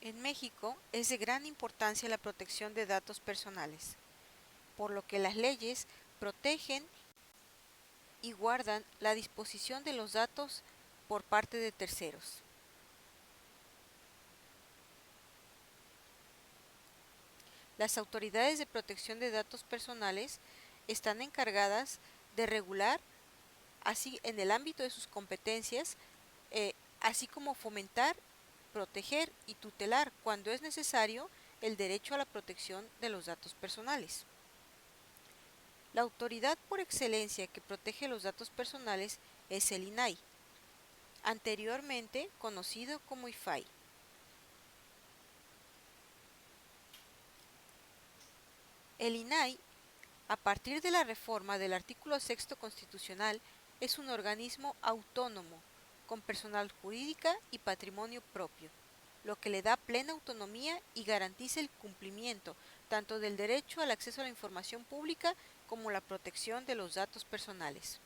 En México es de gran importancia la protección de datos personales, por lo que las leyes protegen y guardan la disposición de los datos por parte de terceros. Las autoridades de protección de datos personales están encargadas de regular, así en el ámbito de sus competencias, así como fomentar, proteger y tutelar, cuando es necesario, el derecho a la protección de los datos personales. La autoridad por excelencia que protege los datos personales es el INAI, anteriormente conocido como IFAI. El INAI, a partir de la reforma del artículo 6 constitucional, es un organismo autónomo, con personal jurídica y patrimonio propio, lo que le da plena autonomía y garantiza el cumplimiento tanto del derecho al acceso a la información pública como la protección de los datos personales.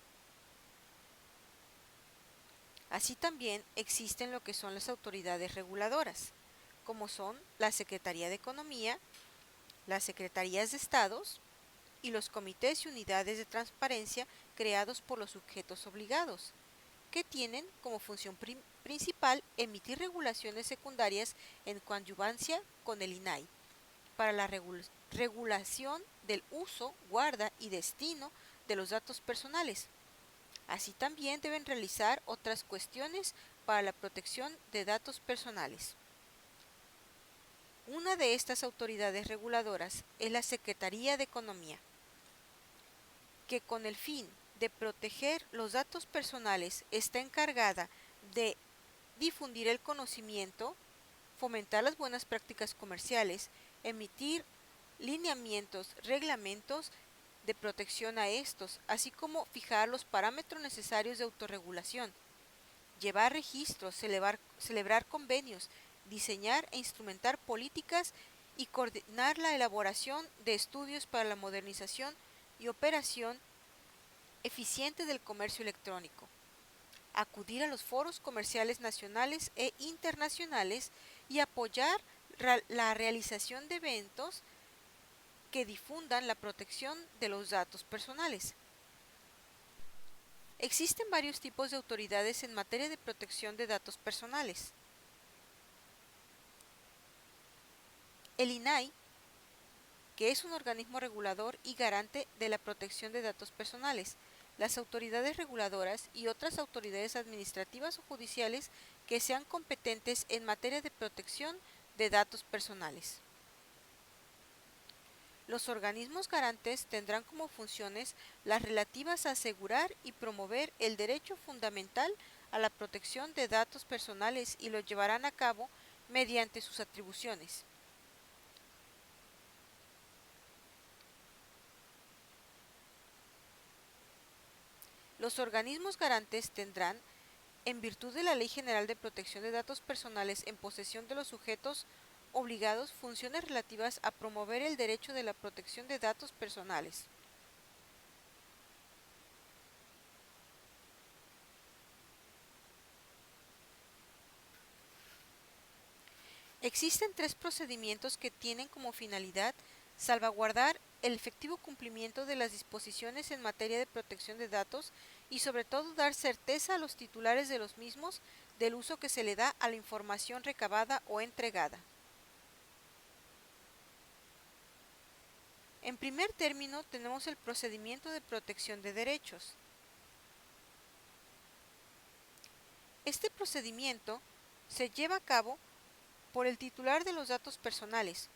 Así también existen lo que son las autoridades reguladoras, como son la Secretaría de Economía, las Secretarías de Estados y los comités y unidades de transparencia creados por los sujetos obligados, que tienen como función principal emitir regulaciones secundarias en coadyuvancia con el INAI para la regulación del uso, guarda y destino de los datos personales. Así también deben realizar otras cuestiones para la protección de datos personales. Una de estas autoridades reguladoras es la Secretaría de Economía, que con el fin de proteger los datos personales está encargada de difundir el conocimiento, fomentar las buenas prácticas comerciales, emitir lineamientos, reglamentos de protección a estos, así como fijar los parámetros necesarios de autorregulación, llevar registros, celebrar convenios, diseñar e instrumentar políticas y coordinar la elaboración de estudios para la modernización y operación eficiente del comercio electrónico, acudir a los foros comerciales nacionales e internacionales y apoyar la realización de eventos que difundan la protección de los datos personales. Existen varios tipos de autoridades en materia de protección de datos personales. El INAI, que es un organismo regulador y garante de la protección de datos personales, las autoridades reguladoras y otras autoridades administrativas o judiciales que sean competentes en materia de protección de datos personales. Los organismos garantes tendrán como funciones las relativas a asegurar y promover el derecho fundamental a la protección de datos personales y lo llevarán a cabo mediante sus atribuciones. Los organismos garantes tendrán, en virtud de la Ley General de Protección de Datos Personales en posesión de los sujetos obligados, funciones relativas a promover el derecho de la protección de datos personales. Existen tres procedimientos que tienen como finalidad salvaguardar el efectivo cumplimiento de las disposiciones en materia de protección de datos y sobre todo dar certeza a los titulares de los mismos del uso que se le da a la información recabada o entregada. En primer término tenemos el procedimiento de protección de derechos. Este procedimiento se lleva a cabo por el titular de los datos personales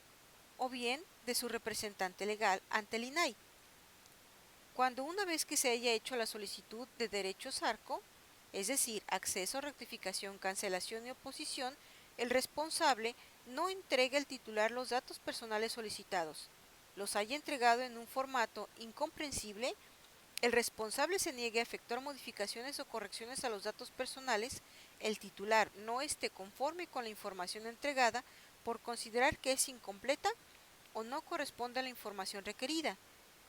o bien de su representante legal ante el INAI. Cuando una vez que se haya hecho la solicitud de derechos ARCO, es decir, acceso, rectificación, cancelación y oposición, el responsable no entrega al titular los datos personales solicitados, los haya entregado en un formato incomprensible, el responsable se niegue a efectuar modificaciones o correcciones a los datos personales, el titular no esté conforme con la información entregada por considerar que es incompleta o no corresponde a la información requerida.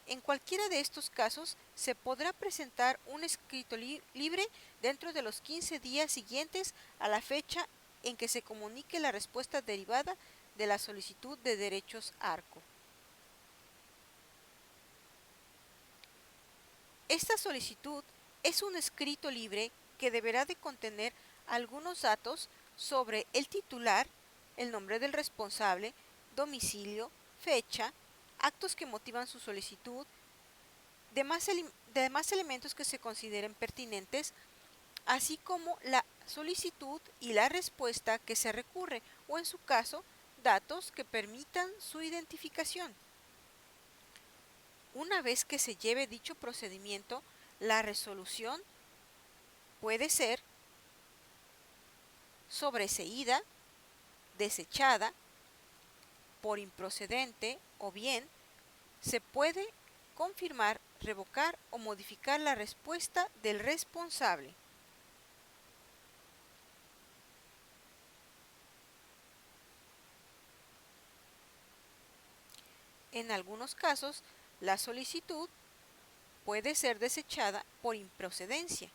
En cualquiera de estos casos, se podrá presentar un escrito libre dentro de los 15 días siguientes a la fecha en que se comunique la respuesta derivada de la solicitud de derechos ARCO. Esta solicitud es un escrito libre que deberá de contener algunos datos sobre el titular, el nombre del responsable, domicilio, fecha, actos que motivan su solicitud, demás elementos que se consideren pertinentes, así como la solicitud y la respuesta que se recurre o, en su caso, datos que permitan su identificación. Una vez que se lleve dicho procedimiento, la resolución puede ser sobreseída, desechada, por improcedente o bien se puede confirmar, revocar o modificar la respuesta del responsable. En algunos casos, la solicitud puede ser desechada por improcedencia.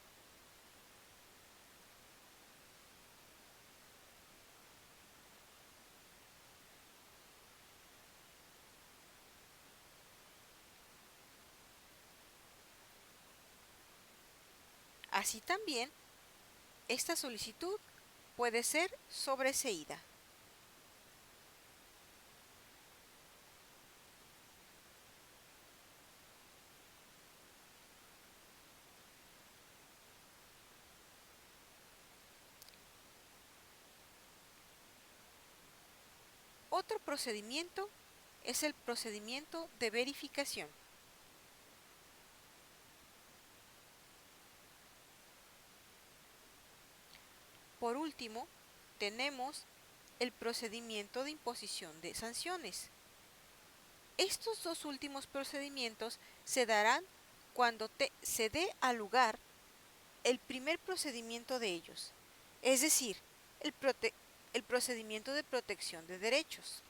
Así también, esta solicitud puede ser sobreseída. Otro procedimiento es el procedimiento de verificación. Por último, tenemos el procedimiento de imposición de sanciones. Estos dos últimos procedimientos se darán cuando se dé a lugar el primer procedimiento de ellos, es decir, el procedimiento de protección de derechos.